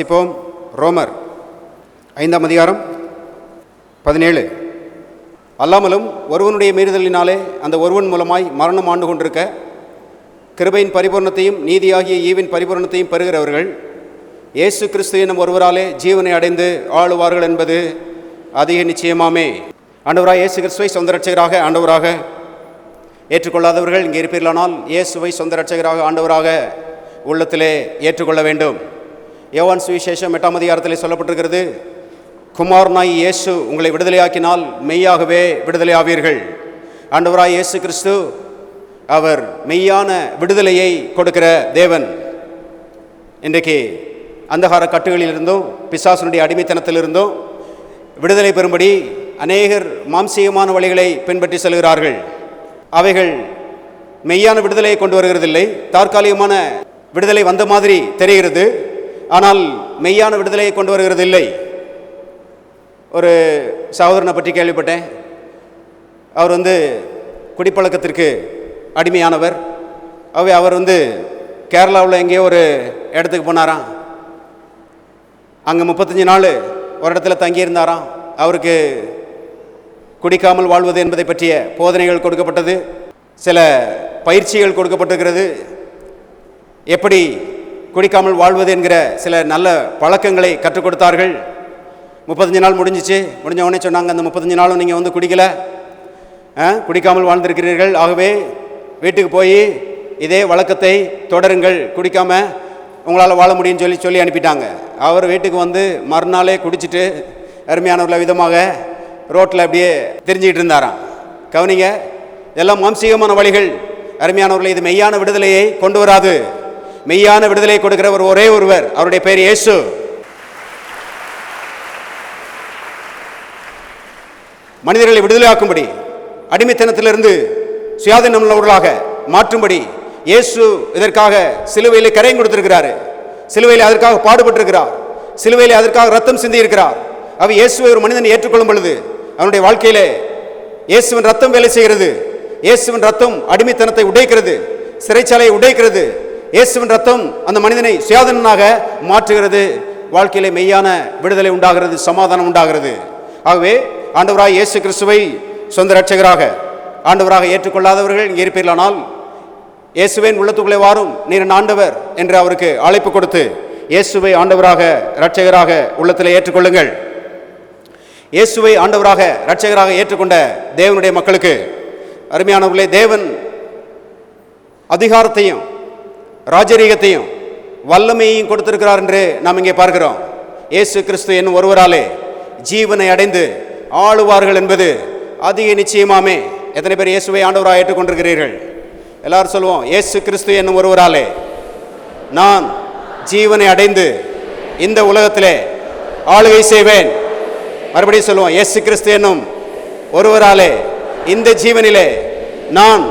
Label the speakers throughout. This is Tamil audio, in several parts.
Speaker 1: வாசிப்போம். ரோமர் 5ஆம் அதிகாரம் 17. அல்லாமலும் ஒருவனுடைய மீறுதலினாலே அந்த ஒருவன் மூலமாய் மரணம் ஆண்டு கொண்டிருக்க கிருபையின் பரிபூர்ணத்தையும் நீதியாகிய ஈவின் பரிபூர்ணத்தையும் பெறுகிறவர்கள் இயேசு கிறிஸ்து என்னும் ஒருவராலே ஜீவனை அடைந்து ஆளுவார்கள் என்பது அதிக நிச்சயமாமே. ஆண்டவராக இயேசு கிறிஸ்துவை சொந்த இரட்சகராக ஆண்டவராக ஏற்றுக்கொள்ளாதவர்கள் இங்கே இருப்பீர்களானால் இயேசுவை சொந்த இரட்சகராக ஆண்டவராக உள்ளத்திலே ஏற்றுக்கொள்ள வேண்டும். யோவான் சுவிசேஷம் 8ஆம் அதிகாரத்திலே சொல்லப்பட்டிருக்கிறது, குமாரனாய் இயேசு உங்களை விடுதலையாக்கினால் மெய்யாகவே விடுதலை ஆவீர்கள். ஆண்டவராய் இயேசு கிறிஸ்து அவர் மெய்யான விடுதலையை கொடுக்கிற தேவன். இன்றைக்கு அந்தகார கட்டுகளிலிருந்தும் பிசாசுனுடைய அடிமைத்தனத்திலிருந்தும் விடுதலை பெறும்படி அநேகர் மாம்சீகமான வழிகளை பின்பற்றி செல்கிறார்கள். அவைகள் மெய்யான விடுதலையை கொண்டு வருகிறதில்லை. தற்காலிகமான விடுதலை வந்த மாதிரி தெரிகிறது, ஆனால் மெய்யான விடுதலையை கொண்டு வருகிறதில்லை. ஒரு சகோதரனை பற்றி கேள்விப்பட்டேன். அவர் குடிப்பழக்கத்திற்கு அடிமையானவர். அவர் கேரளாவில் எங்கேயோ ஒரு இடத்துக்கு போனாராம். அங்கே 35 நாள் ஒரு இடத்துல தங்கியிருந்தாராம். அவருக்கு குடிக்காமல் வாழ்வது என்பதை பற்றிய போதனைகள் கொடுக்கப்பட்டது, சில பயிற்சிகள் கொடுக்கப்பட்டிருக்கிறது. எப்படி குடிக்காமல் வாழ்வது என்கிற சில நல்ல பழக்கங்களை கற்றுக் கொடுத்தார்கள். 35 நாள் முடிஞ்சிச்சு. முடிஞ்ச உடனே சொன்னாங்க, அந்த 35 நாளும் நீங்கள் குடிக்காமல் வாழ்ந்திருக்கிறீர்கள், ஆகவே வீட்டுக்கு போய் இதே வழக்கத்தை தொடருங்கள், குடிக்காமல் உங்களால் வாழ முடியும்னு சொல்லி அனுப்பிட்டாங்க. அவர் வீட்டுக்கு மறுநாளே குடிச்சிட்டு அருமையானவர்கள விதமாக ரோட்டில் அப்படியே தெரிஞ்சுக்கிட்டு இருந்தாராம். கவனிங்க, இதெல்லாம் மாம்சீகமான வழிகள். அருமையானவர்களை, இது மெய்யான விடுதலையை கொண்டு வராது. மெய்யான விடுதலையை கொடுக்கிறவர் ஒரே ஒருவர், அவருடைய பெயர் இயேசு. மனிதர்களை விடுதலையாக்கும்படி, அடிமைத்தனத்திலிருந்து சுயாதீனம் உள்ளவர்களாக மாற்றும்படி இயேசு இதற்காக சிலுவையில் கரையும் கொடுத்திருக்கிறார். சிலுவையில் அதற்காக பாடுபட்டிருக்கிறார். சிலுவையில் அதற்காக ரத்தம் சிந்தி இருக்கிறார். அவர் இயேசுவை ஒரு மனிதன் ஏற்றுக்கொள்ளும் பொழுது அவனுடைய வாழ்க்கையிலே இயேசுவின் ரத்தம் வேலை செய்கிறது. இயேசுவின் ரத்தம் அடிமைத்தனத்தை உடைக்கிறது, சிறைச்சாலையை உடைக்கிறது. இயேசுவின் ரத்தம் அந்த மனிதனை சுயாதீனனாக மாற்றுகிறது. வாழ்க்கையிலே மெய்யான விடுதலை உண்டாகிறது, சமாதானம் உண்டாகிறது. ஆகவே ஆண்டவராக இயேசு கிறிஸ்துவை சொந்த இரட்சகராக ஆண்டவராக ஏற்றுக்கொள்ளாதவர்கள் இங்கே இருப்பீர்களானால், இயேசுவின் உள்ளத்துக்குள்ளே வாரும், நீர் ஆண்டவர் என்று அவருக்கு அழைப்பு கொடுத்து இயேசுவை ஆண்டவராக இரட்சகராக உள்ளத்திலே ஏற்றுக்கொள்ளுங்கள். இயேசுவை ஆண்டவராக இரட்சகராக ஏற்றுக்கொண்ட தேவனுடைய மக்களுக்கு அருமையானவர்களே, தேவன் அதிகாரத்தையும் ராஜரீகத்தையும் வல்லமையையும் கொடுத்திருக்கிறார் என்று நாம் இங்கே பார்க்கிறோம். இயேசு கிறிஸ்து என்னும் ஒருவராலே ஜீவனை அடைந்து ஆளுவார்கள் என்பது அதிக நிச்சயமாமே. எத்தனை பேர் இயேசுவை ஆண்டவராக ஏற்றுக்கொண்டிருக்கிறீர்கள்? எல்லாரும் சொல்லுவோம், இயேசு கிறிஸ்து என்னும் ஒருவராலே நான் ஜீவனை அடைந்து இந்த உலகத்திலே ஆளுகை செய்வேன். மறுபடியும் சொல்லுவோம், இயேசு கிறிஸ்து என்னும் ஒருவராலே இந்த ஜீவனிலே நான்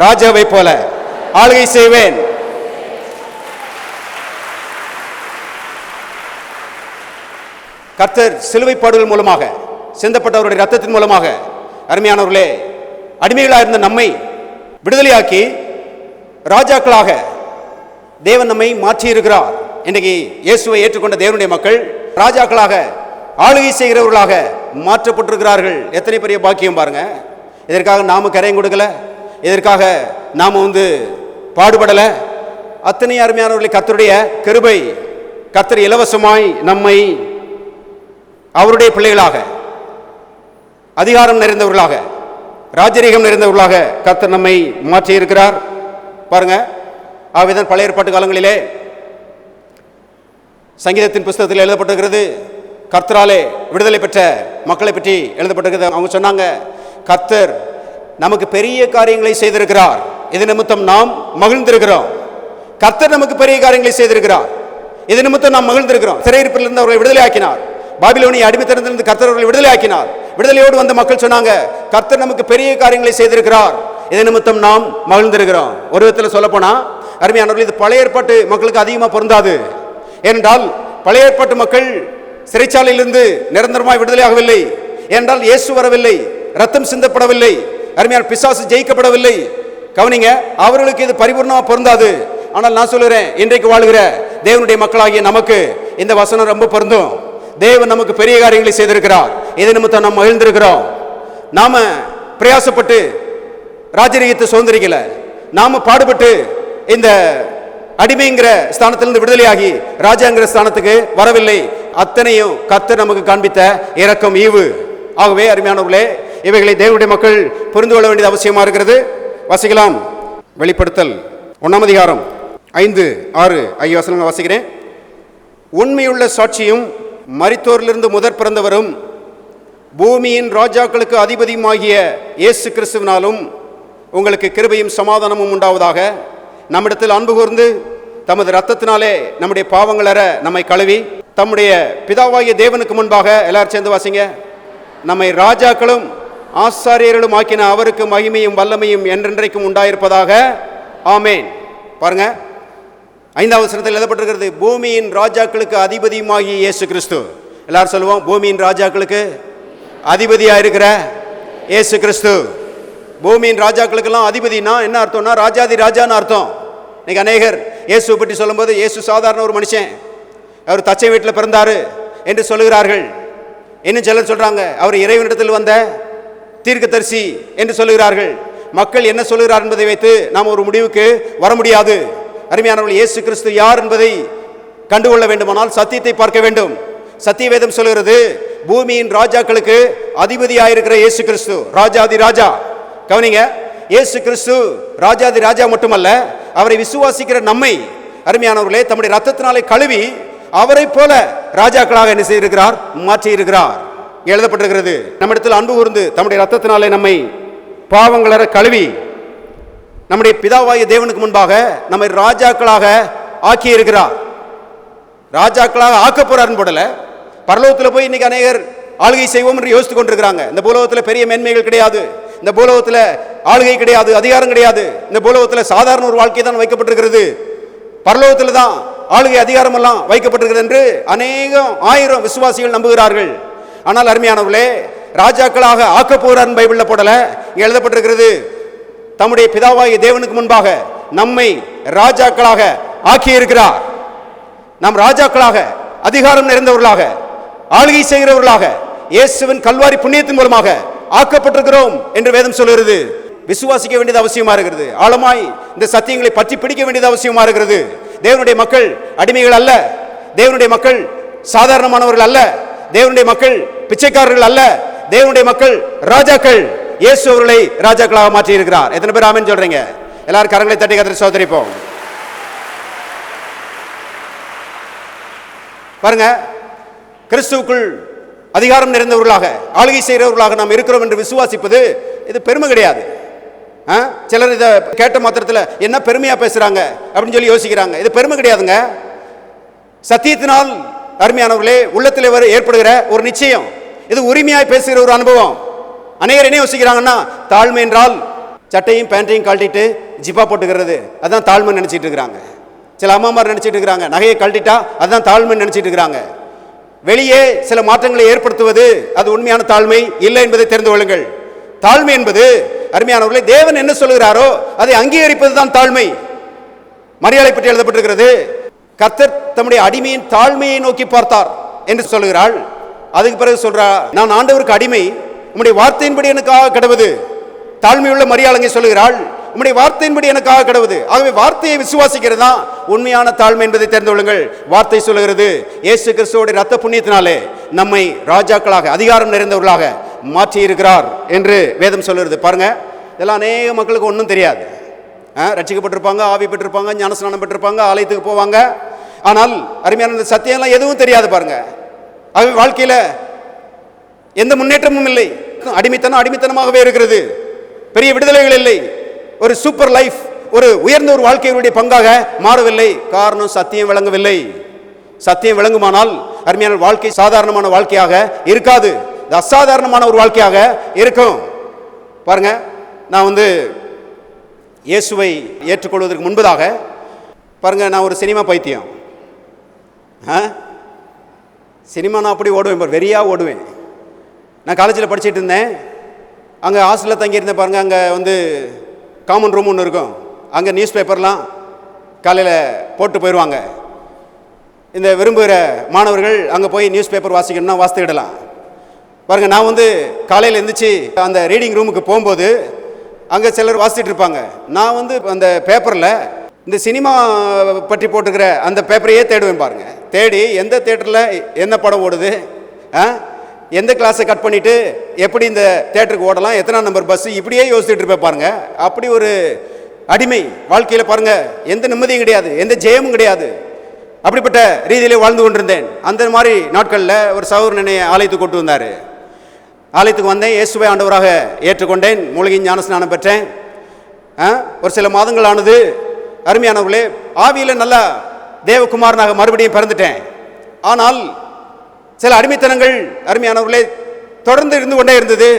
Speaker 1: ராஜாவை போல ஆளுகை செய்வேன். கர்த்தர் சிலுவை பாடுகள் மூலமாக, சிந்தப்பட்டவருடைய ரத்தத்தின் மூலமாக அருமையானவர்களே, அடிமைகளாக இருந்த நம்மை விடுதலையாக்கி ராஜாக்களாக தேவன் நம்மை மாற்றி இருக்கிறார். இன்றைக்கு இயேசுவை ஏற்றுக்கொண்ட தேவனுடைய மக்கள் ராஜாக்களாக ஆளுகை செய்கிறவர்களாக மாற்றப்பட்டிருக்கிறார்கள். எத்தனை பெரிய பாக்கியம் பாருங்க. இதற்காக நாம கரையும் கொடுக்கல, இதற்காக நாம பாடுபடலை. அத்தனை அருமையானவர்களை கர்த்தருடைய கிருபை, கர்த்தர் இலவசமாய் நம்மை அவருடைய பிள்ளைகளாக, அதிகாரம் நிறைந்தவர்களாக, ராஜரீகம் நிறைந்தவர்களாக கர்த்தர் நம்மை மாற்றி இருக்கிறார். பாருங்க, ஆவிதான் பழைய ஏற்பாட்டு காலங்களிலே சங்கீதத்தின் புஸ்தகத்தில் எழுதப்பட்டிருக்கிறது, கர்த்தராலே விடுதலை பெற்ற மக்களை பற்றி எழுதப்பட்டிருக்கிறது. அவங்க சொன்னாங்க, கர்த்தர் நமக்கு பெரிய காரியங்களை செய்திருக்கிறார், இது நிமித்தம் நாம் மகிழ்ந்திருக்கிறோம். கர்த்தர் நமக்கு பெரிய காரியங்களை செய்திருக்கிறார், இது நிமித்தம் நாம் மகிழ்ந்திருக்கிறோம். சிறையிருப்பிலிருந்து அவர்களை விடுதலை ஆக்கினார். பாபிலோனிய அடிமைத்தனத்திலிருந்து கர்த்தர் அவர்களை விடுதலை ஆக்கினார். விடுதலையோடு வந்த மக்கள் சொன்னாங்க, கர்த்தர் நமக்கு பெரிய காரியங்களை செய்திருக்கிறார், இது நிமித்தம் நாம் மகிழ்ந்திருக்கிறோம். ஒரு விதத்தில் சொல்ல போனா அருமையானவர்கள், இது பழைய ஏற்பாட்டு மக்களுக்கு அதிகமாக பொருந்தாது. ஏனென்றால் பழைய ஏற்பாட்டு மக்கள் சிறைச்சாலையிலிருந்து நிரந்தரமாய் விடுதலையாகவில்லை. ஏனென்றால் இயேசு வரவில்லை, ரத்தம் சிந்தப்படவில்லை, அருமையான பிசாசு ஜெயிக்கப்படவில்லை. கவனிங்க, அவர்களுக்கு இது பரிபூர்ணமாக பொருந்தாது. ஆனால் நான் சொல்லுறேன், இன்றைக்கு வாழுகிற தேவனுடைய மக்களாகிய நமக்கு இந்த வசனம் ரொம்ப பொருந்தும். தேவன் நமக்கு பெரிய காரியங்களை செய்திருக்கிறார். இதை நிமித்தம் நாம் மகிழ்ந்திருக்கிறோம். நாம பிரயாசப்பட்டு ராஜரீகத்தை சுதந்திரிக்கல, நாம பாடுபட்டு இந்த அடிமைங்கிற ஸ்தானத்திலிருந்து விடுதலையாகி ராஜாங்கிற ஸ்தானத்துக்கு வரவில்லை. அத்தனையும் கர்த்தர் நமக்கு காண்பித்த இரக்கம், ஈவு. ஆகவே அருமையானவர்களே, இவைகளை தேவனுடைய மக்கள் புரிந்து கொள்ள வேண்டியது அவசியமா இருக்கிறது. வாசிக்கலாம். வெளிப்படுத்தல் 1ஆம் அதிகாரம் 5, 6 ஆகிய வசனங்களை வாசிக்கிறேன். உண்மையுள்ள சாட்சியும் மரித்தோரிலிருந்து முதற் பிறந்தவரும் பூமியின் ராஜாக்களுக்கு அதிபதியுமாகிய இயேசு கிறிஸ்துவினாலும் உங்களுக்கு கிருபையும் சமாதானமும் உண்டாவதாக. நம்மிடத்தில் அன்பு கூர்ந்து தமது இரத்தத்தினாலே நம்முடைய பாவங்களற நம்மை கழுவி தம்முடைய பிதாவாகிய தேவனுக்கு முன்பாக, எல்லாரும் சேர்ந்து வாசிங்க, நம்மை ராஜாக்களும் ஆசாரியர்களும் ஆக்கின அவருக்கு மகிமையும் வல்லமையும் என்றென்றைக்கும் உண்டாயிருப்பதாக. ஆமேன். பாருங்க, 5ஆம் வசனத்தில் எழுதப்பட்டிருக்கிறது, பூமியின் ராஜாக்களுக்கு அதிபதியுமாகிய இயேசு கிறிஸ்து. எல்லாரும் சொல்லுவோம், பூமியின் ராஜாக்களுக்கு அதிபதியா இருக்கிற இயேசு கிறிஸ்து. பூமியின் ராஜாக்களுக்கெல்லாம் அதிபதினா என்ன அர்த்தம்னா ராஜாதி ராஜான்னு அர்த்தம். இன்னைக்கு அநேகர் இயேசு பற்றி சொல்லும்போது, இயேசு சாதாரண ஒரு மனுஷன், அவர் தச்சை வீட்டில் பிறந்தாரு என்று சொல்லுகிறார்கள். இன்னும் சிலர் சொல்றாங்க, அவர் இறைவனிடத்தில் வந்த தீர்க்கதரிசி என்று சொல்லுகிறார்கள். மக்கள் என்ன சொல்லுகிறார் என்பதை வைத்து நாம் ஒரு முடிவுக்கு வர முடியாது. அருமையானவர்கள், இயேசு கிறிஸ்து யார் என்பதை கண்டுகொள்ள வேண்டுமானால் சத்தியத்தை பார்க்க வேண்டும். சத்திய வேதம் சொல்லுகிறது, பூமியின் ராஜாக்களுக்கு அதிபதியாயிருக்கிற இயேசு கிறிஸ்து ராஜாதி ராஜா. கவனிங்க, இயேசு கிறிஸ்து ராஜாதி ராஜா மட்டுமல்ல, அவரை விசுவாசிக்கிற நம்மை அருமையானவர்களே தம்முடைய ரத்தத்தினாலே கழுவி அவரை போல ராஜாக்களாக என்ன செய்திருக்கிறார், மாற்றி இருக்கிறார். எழுதப்பட்டிருக்கிறது, நம்மிடத்தில் அன்பு கூர்ந்து தம்முடைய ரத்தத்தினாலே நம்மை பாவங்களற கழுவி நம்முடைய பிதாவாகிய தேவனுக்கு முன்பாக நம்மை ராஜாக்களாக ஆக்கி இருக்கிறார். ராஜாக்களாக ஆக்க போறாருன்னு போடல. பரலோகத்தில் போய் இன்னைக்கு அநேகர் ஆளுகை செய்வோம் என்று யோசித்துக் கொண்டிருக்கிறாங்க. இந்த பூலோகத்தில் பெரிய மேன்மைகள் கிடையாது, இந்த பூலோகத்தில் ஆளுகை கிடையாது, அதிகாரம் கிடையாது. இந்த பூலோகத்தில் சாதாரண ஒரு வாழ்க்கை தான் வைக்கப்பட்டிருக்கிறது. பரலோகத்தில் தான் ஆளுகை அதிகாரம் எல்லாம் வைக்கப்பட்டிருக்கிறது என்று அநேகம் ஆயிரம் விசுவாசிகள் நம்புகிறார்கள். ஆனால் அருமையானவர்களே, ராஜாக்களாக ஆக்க போறார் பைபிள்ல போடல. இங்க எழுதப்பட்டிருக்கிறது, தம்முடைய பிதாவாகிய தேவனுக்கு முன்பாக நம்மை ராஜாக்களாக ஆக்கி இருக்கிறார். நாம் ராஜாக்களாக அதிகாரம் நிறைந்தவர்களாக ஆளுகை செய்கிறவர்களாக இயேசுவின் கல்வாரி புண்ணியத்தின் மூலமாக ஆக்கப்பட்டிருக்கிறோம் என்று வேதம் சொல்கிறது. விசுவாசிக்க வேண்டியது அவசியமா இருக்கிறது. ஆழமாய் இந்த சத்தியங்களை பற்றி பிடிக்க வேண்டியது அவசியமா இருக்கிறது. தேவனுடைய மக்கள் அடிமைகள் அல்ல, தேவனுடைய மக்கள் சாதாரணமானவர்கள் அல்ல, தேவனுடைய மக்கள் பிச்சைக்காரர்கள் அல்ல, தேவனுடைய மக்கள் ராஜாக்கள். இயேசு அவர்களை ராஜாக்களாக மாற்றி இருக்கிறார். எத்தனை பேர் ஆமென் சொல்றீங்க? எல்லாரும் கரங்களை தட்டி கர்த்தரை ஸ்தோத்திரிப்போம். பாருங்க, கிறிஸ்துவுக்குள் அதிகாரம் நிறைந்தவர்களாக ஆளுகை செய்கிறவர்களாக நாம் இருக்கிறோம் என்று விசுவாசிப்பது இது பெருமை கிடையாது. சிலர் இதை கேட்ட மாத்திரத்தில் என்ன பெருமையா பேசுறாங்க அப்படின்னு சொல்லி யோசிக்கிறாங்க. இது பெருமை கிடையாதுங்க. சத்தியத்தினால் அருமையானவர்களே உள்ளத்தில் ஏற்படுகிற ஒரு நிச்சயம், இது உரிமையாய் பேசுகிற ஒரு அனுபவம். அநேகர் என்ன யோசிக்கிறாங்கன்னா, தாழ்மை என்றால் சட்டையும் பேண்டையும் கழட்டிட்டு ஜிப்பா போட்டுக்கிறது, அதான் தாழ்மை நினைச்சிட்டு இருக்கிறாங்க. சில அம்மாமார் நினைச்சிட்டு இருக்கிறாங்க, நகையை கழட்டிட்டா அதுதான் தாழ்மை நினைச்சிட்டு இருக்கிறாங்க. வெளியே சில மாற்றங்களை ஏற்படுத்துவது அது உண்மையான தாழ்மை இல்லை என்பதை தெரிந்து கொள்ளுங்கள். தாழ்மை என்பது அருமையானவர்களே தேவன் என்ன சொல்கிறாரோ அதை அங்கீகரிப்பது தான் தாழ்மை. மரியாதை பற்றி எழுதப்பட்டிருக்கிறது, கர்த்தர் தம்முடைய அடிமையின் தாழ்மையை நோக்கி பார்த்தார் என்று சொல்கிறாள். அதுக்கு பிறகு சொல்றா, நான் ஆண்டவருக்கு அடிமை, உம்முடைய வார்த்தையின்படி எனக்காக கடவுது. தாழ்மையுள்ள மரியாதை சொல்கிறாள், உம்முடைய வார்த்தையின்படி எனக்காக கடவுது. ஆகவே வார்த்தையை விசுவாசிக்கிறது தான் உண்மையான தாழ்மை என்பதை தெரிந்து கொள்ளுங்கள். வார்த்தை சொல்லுகிறது, இயேசு கிறிஸ்துவோட ரத்த புண்ணியத்தினாலே நம்மை ராஜாக்களாக அதிகாரம் நிறைந்தவர்களாக மாற்றி இருக்கிறார் என்று வேதம் சொல்லுறது. பாருங்க, இதெல்லாம் அநேக மக்களுக்கு ஒன்றும் தெரியாது. ரட்சிக்கப்பட்டிருப்பாங்க, ஆவி பெற்றிருப்பாங்க, ஞானஸ்நானம் பெற்றிருப்பாங்க, ஆலயத்துக்கு போவாங்க. ஆனால் அருமையான இந்த சத்தியம்லாம் எதுவும் தெரியாது. பாருங்க, ஆகவே வாழ்க்கையில் எந்த முன்னேற்றமும் இல்லை. அடிமைத்தனமாகவே இருக்கிறது. பெரிய விடுதலைகள் இல்லை. ஒரு சூப்பர் லைஃப், ஒரு உயர்ந்த ஒரு வாழ்க்கையுடைய பங்காக மாறவில்லை. காரணம், சத்தியம் விளங்கவில்லை. சத்தியம் விளங்குமானால் அருமையான வாழ்க்கை சாதாரணமான வாழ்க்கையாக இருக்காது, அசாதாரணமான ஒரு வாழ்க்கையாக இருக்கும். பாருங்க, நான் இயேசுவை ஏற்றுக்கொள்வதற்கு முன்பதாக பாருங்க, நான் ஒரு சினிமா பைத்தியம். சினிமா நான் அப்படி ஓடுவேன், வெறியாக ஓடுவேன். நான் காலேஜில் படிச்சுட்டு இருந்தேன், அங்கே ஹாஸ்டலில் தங்கியிருந்தேன். பாருங்கள், அங்கே காமன் ரூம் ஒன்று இருக்கும். அங்கே நியூஸ் பேப்பர்லாம் காலையில் போட்டு போயிடுவாங்க. இந்த விரும்புகிற மாணவர்கள் அங்கே போய் நியூஸ் பேப்பர் வாசிக்கணும்னா வாசித்துக்கிடலாம். பாருங்கள், நான் வந்து காலையில் எழுந்திரிச்சு அந்த ரீடிங் ரூமுக்கு போகும்போது அங்கே சிலர் வாசிச்சுட்டு இருப்பாங்க. நான் வந்து அந்த பேப்பரில் இந்த சினிமா பற்றி போட்டுக்கிற அந்த பேப்பரையே தேடுவேன். பாருங்கள், தேடி எந்த தேட்டரில் என்ன படம் ஓடுது, எந்த கிளாஸை கட் பண்ணிவிட்டு எப்படி இந்த தேட்டருக்கு ஓடலாம், எத்தனை நம்பர் பஸ்ஸு, இப்படியே யோசிச்சுட்டு இருப்பேன். பாருங்கள், அப்படி ஒரு அடிமை வாழ்க்கையில் பாருங்கள், எந்த நிம்மதியும் கிடையாது, எந்த ஜெயமும் கிடையாது. அப்படிப்பட்ட ரீதியிலே வாழ்ந்து கொண்டிருந்தேன். அந்த மாதிரி நாட்களில் ஒரு சகோதரன் என்னை ஆலயத்துக்கு கொண்டு வந்தார். ஆலயத்துக்கு வந்தேன், இயேசுவை ஆண்டவராக ஏற்றுக்கொண்டேன், மூலிகை ஞானஸ்நானம் பெற்றேன். ஒரு சில மாதங்கள் ஆனது. அருமையானவர்களே, ஆவியில் நல்லா தேவகுமாரனாக மறுபடியும் பிறந்துட்டேன். ஆனால் சில அடிமைத்தனங்கள் அருமையானவர்களே தொடர்ந்து இருந்து கொண்டே இருந்தது.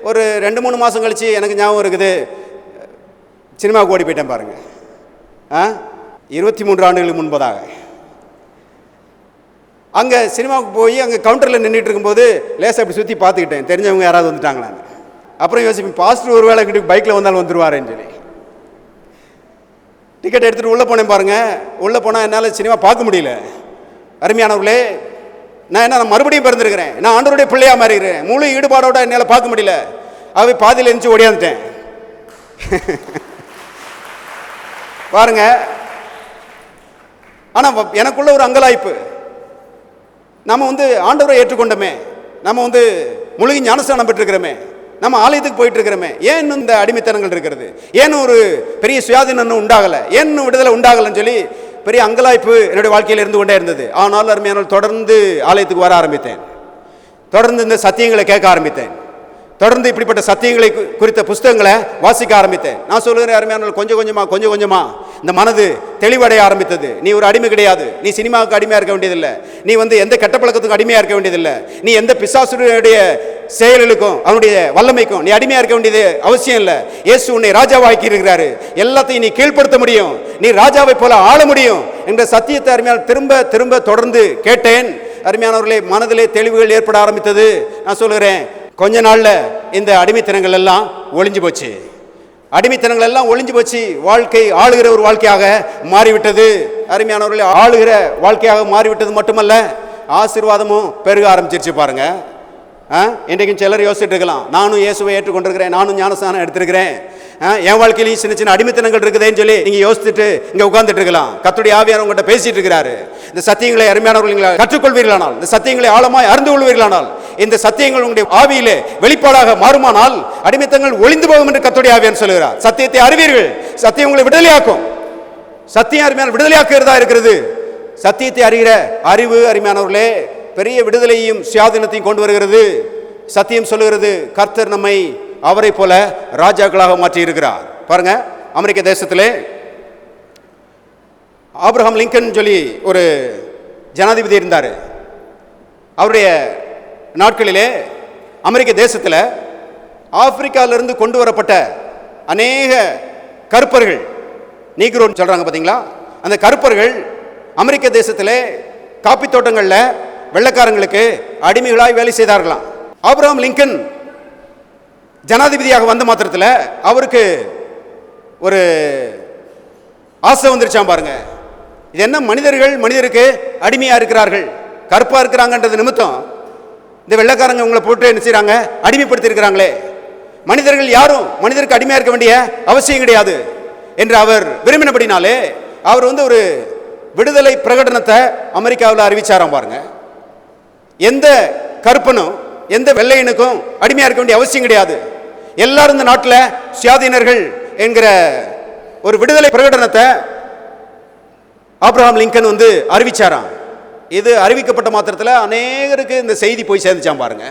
Speaker 1: ஒரு 2-3 மாதம் கழித்து எனக்கு ஞாபகம் இருக்குது, சினிமாவுக்கு ஓடி போயிட்டேன். பாருங்கள், 23 ஆண்டுகளுக்கு முன்பதாக அங்கே சினிமாவுக்கு போய் அங்கே கவுண்டரில் நின்றுட்டு இருக்கும்போது லேசாக அப்படி சுற்றி பார்த்துக்கிட்டேன், தெரிஞ்சவங்க யாராவது வந்துட்டாங்களான்னு. அப்புறம் யோசிப்பேன், பாஸ்டர் ஒரு வேளை கிட்ட பைக்கில் வந்தாலும் வந்துருவாருன்னு சொல்லி டிக்கெட் எடுத்துகிட்டு உள்ளே போனேன். பாருங்கள், உள்ளே போனால் என்னால் சினிமா பார்க்க முடியல. அருமையானவர்களே, நான் மறுபடியும் பிறந்திருக்கிறேன், நான் ஆண்டவருடைய பிள்ளையாக மாறிக்கிறேன், முழு ஈடுபாடோட என்னால் பார்க்க முடியல. அவை பாதியில் எழுந்துச்சு ஓடியாந்துட்டேன். பாருங்க, ஆனால் எனக்குள்ள ஒரு அங்கலாய்ப்பு. நம்ம வந்து ஆண்டவரை ஏற்றுக்கொண்டோமே, நம்ம வந்து மூலிகை ஞானஸ்நானம் பெற்றிருக்கிறோமே, நம்ம ஆலயத்துக்கு போயிட்டு இருக்கிறோமே, ஏன் இந்த அடிமைத்தனங்கள் இருக்கிறது, ஏன் ஒரு பெரிய சுயாதீனம் உண்டாகலை, ஏன் விடுதலை உண்டாகலைன்னு சொல்லி பெரிய அங்கலாய்ப்பு என்னுடைய வாழ்க்கையில் இருந்து கொண்டே இருந்தது. ஆனால் அருமையானால் தொடர்ந்து ஆலயத்துக்கு வர ஆரம்பித்தேன், தொடர்ந்து இந்த சத்தியங்களை கேட்க ஆரம்பித்தேன், தொடர்ந்து இப்படிப்பட்ட சத்தியங்களை குறித்த புஸ்தகங்களை வாசிக்க ஆரம்பித்தேன். நான் சொல்லுகிறேன் அருமையான கொஞ்சம் கொஞ்சமாக இந்த மனது தெளிவடைய ஆரம்பித்தது. நீ ஒரு அடிமை கிடையாது, நீ சினிமாவுக்கு அடிமையாக இருக்க வேண்டியதில்லை, நீ வந்து எந்த கெட்ட பழக்கத்துக்கும் அடிமையாக இருக்க வேண்டியதில்லை, நீ எந்த பிசாசுடைய செயல்களுக்கும் அவனுடைய வல்லமைக்கும் நீ அடிமையாக இருக்க வேண்டியது அவசியம் இல்லை. இயேசு உன்னை ராஜாவாக்கி இருக்கிறாரு, எல்லாத்தையும் நீ கீழ்ப்படுத்த முடியும், நீ ராஜாவை போல ஆள முடியும் என்ற சத்தியத்தை அருமையான திரும்ப திரும்ப தொடர்ந்து கேட்டேன். அருமையானவர்களே, மனதிலே தெளிவுகள் ஏற்பட ஆரம்பித்தது. நான் சொல்லுகிறேன், கொஞ்ச நாளில் இந்த அடிமைத்தனங்கள் எல்லாம் ஒளிஞ்சு போச்சு. அடிமைத்தனங்கள் எல்லாம் ஒளிஞ்சு போச்சு. வாழ்க்கை ஆளுகிற ஒரு வாழ்க்கையாக மாறிவிட்டது. அருமையானவர்களே, ஆளுகிற வாழ்க்கையாக மாறிவிட்டது மட்டுமல்ல, ஆசீர்வாதமும் பெருக ஆரம்பிச்சிருச்சு. பாருங்க, இன்றைக்கும் சிலர் யோசிச்சுட்டு இருக்கலாம், நானும் இயேசுவை ஏற்றுக்கொண்டிருக்கிறேன், நானும் ஞானஸ்நானம் எடுத்திருக்கிறேன், என் வாழ்க்கையிலையும் சின்ன சின்ன அடிமைத்தனங்கள் இருக்குதுன்னு சொல்லி நீங்க யோசிச்சுட்டு இங்க உட்கார்ந்துட்டு இருக்கலாம். கர்த்தருடைய ஆவியானவர் உங்கள்கிட்ட பேசிட்டு இருக்கிறாரு. இந்த சத்தியங்களை அருமையானவர்கள் கற்றுக்கொள்வீர்களானால், இந்த சத்தியங்களை ஆழமாய் அறிந்து கொள்வீர்களானால், இந்த சத்தியங்கள் உங்களுடைய ஆவியிலே வெளிப்பாடாக மாறுமானால் அடிமைத்தனங்கள் ஒளிந்து போகும் என்று கர்த்தருடைய ஆவியானவர் சொல்கிறார். சத்தியத்தை அறிவீர்கள், சத்தியம் உங்களை விடுதலையாக்கும். சத்தியம் அருமையான விடுதலையாக்குறதா இருக்கிறது. சத்தியத்தை அறிகிற அறிவு அருமையானவர்களே பெரிய விடுதலையும் சுயாதீனத்தையும் கொண்டு வருகிறது. சத்தியம் சொல்லுகிறது, கர்த்தர் நம்மை அவரை போல ராஜாக்களாக மாற்றி இருக்கிறார். பாருங்க, அமெரிக்க தேசத்திலே ஆபிரகாம் லிங்கன் சொல்லி ஒரு ஜனாதிபதி இருந்தார். அவருடைய நாட்களிலே அமெரிக்க தேசத்தில் ஆப்பிரிக்காவிலிருந்து கொண்டு வரப்பட்ட அநேக கருப்பர்கள், நீக்ரோன்னு சொல்றாங்க பார்த்தீங்களா, அந்த கருப்பர்கள் அமெரிக்க தேசத்திலே காப்பி தோட்டங்களில் வெள்ளைக்காரங்களுக்கு அடிமைகளாய் வேலை செய்தார்களாம். ஆபிரகாம் லிங்கன் ஜனாதிபதியாக வந்த மாத்திரத்தில் அவருக்கு ஒரு ஆசை வந்துருச்சாம். பாருங்க, இது என்ன மனிதருக்கு அடிமையா இருக்கிறார்கள், கருப்பா இருக்கிறாங்கன்றது நிமித்தம் இந்த வெள்ளைக்காரங்க உங்களை போட்டு என்ன செய்யறாங்க, அடிமைப்படுத்தி இருக்கிறாங்களே, மனிதர்கள் யாரும் மனிதருக்கு அடிமையா இருக்க வேண்டிய அவசியம் கிடையாது என்று அவர் விரும்பினபடினாலே அவர் வந்து ஒரு விடுதலை பிரகடனத்தை அமெரிக்காவில் அறிவிச்சாராம். பாருங்க, எந்த கருப்பனும் எந்த வெள்ளையனுக்கும் அடிமையா இருக்க வேண்டிய அவசியம் கிடையாது, எல்லாரும் இந்த நாட்டில் சுயாதீனர்கள் என்கிற ஒரு விடுதலை பிரகடனத்தை ஆபிரகாம் லிங்கன் வந்து அறிவிச்சாராம். இது அறிவிக்கப்பட்ட மாத்திரத்தில் அநேகருக்கு இந்த செய்தி போய் சேர்ந்துச்சாம். பாருங்க,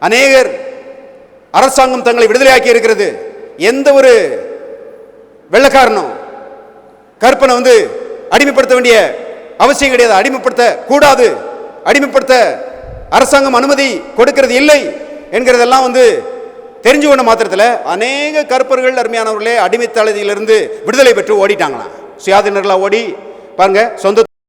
Speaker 1: அநேகர் அரசாங்கம் தங்களை விடுதலையாக்கி இருக்கிறது, எந்த ஒரு வெள்ளைக்காரனும் கருப்பனை வந்து அடிமைப்படுத்த வேண்டிய அவசியம் கிடையாது, அடிமைப்படுத்த கூடாது, அடிமைப்படுத்த அரசாங்கம் அனுமதி கொடுக்கிறது இல்லை என்கிறதெல்லாம் வந்து தெரிஞ்சு கொண்ட மாத்திரத்தில் அநேக கருப்பர்கள் அருமையானவர்களே அடிமைத்தளத்திலிருந்து விடுதலை பெற்று ஓடிட்டாங்களாம், சுயாதீனர்களாக ஓடி பாருங்க, சொந்த